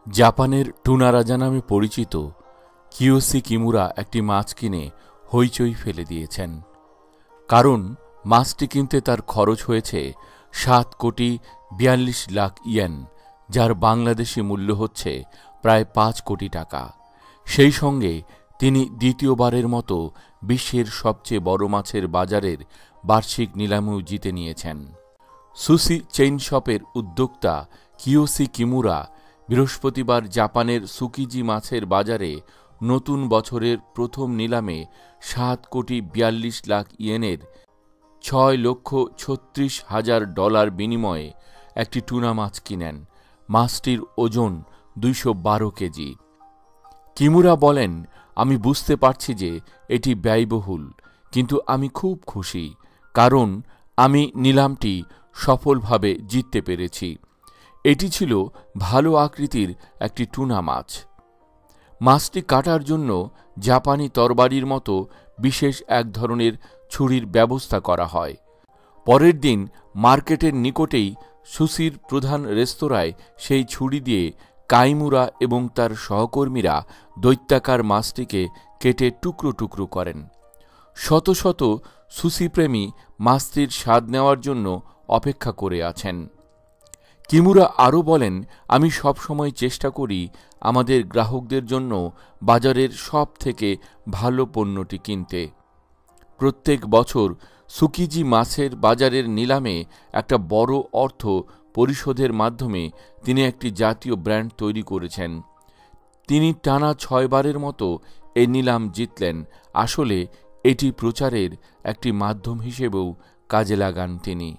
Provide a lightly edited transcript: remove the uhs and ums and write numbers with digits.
জাপানের টুনা রাজা নামে পরিচিত কিয়োশি কিমুরা একটি মাছ কিনে হইচই ফেলে দিয়েছেন। কারণ মাছটি কিনতে তার খরচ হয়েছে 7,42,00,000 ইয়েন, যার বাংলাদেশি মূল্য হচ্ছে প্রায় 5 কোটি টাকা। সেই সঙ্গে তিনি দ্বিতীয়বারের মতো বিশ্বের সবচেয়ে বড় মাছের বাজারের বার্ষিক নিলামেও জিতে নিয়েছেন। সুশি চেইন শপের উদ্যোক্তা কিয়োশি কিমুরা বৃহস্পতিবার জাপানের সুকিজি মাছের বাজারে নতুন বছরের প্রথম নিলামে 7,42,00,000 ইয়েনের $6,36,000 বিনিময়ে একটি টুনা মাছ কিনেন। মাছটির ওজন 212 কেজি। কিমুরা বলেন, আমি বুঝতে পারছি যে এটি ব্যয়বহুল, কিন্তু আমি খুব খুশি, কারণ আমি নিলামটি সফলভাবে জিততে পেরেছি। এটি ছিল ভালো আকৃতির একটি টুনা মাছ। মাছটি কাটার জন্য জাপানি তরবারির মতো বিশেষ এক ধরনের ছুরির ব্যবস্থা করা হয়। পরের দিন মার্কেটের নিকটেই সুশির প্রধান রেস্তোরাঁয় সেই ছুরি দিয়ে কাইমুরা এবং তার সহকর্মীরা দৈত্যাকার মাছটিকে কেটে টুকরো টুকরো করেন। শত শত সুশিপ্রেমী মাছটির স্বাদ নেওয়ার জন্য অপেক্ষা করে আছেন। কিমুরা আরও বলেন, আমি সবসময় চেষ্টা করি আমাদের গ্রাহকদের জন্য বাজারের সব থেকে ভালো পণ্যটি কিনতে। প্রত্যেক বছর সুকিজি মাছের বাজারের নিলামে একটা বড় অর্থ পরিশোধের মাধ্যমে তিনি একটি জাতীয় ব্র্যান্ড তৈরি করেছেন। তিনি টানা 6 বারের মতো এই নিলাম জিতলেন। আসলে এটি প্রচারের একটি মাধ্যম হিসেবেও কাজে লাগান তিনি।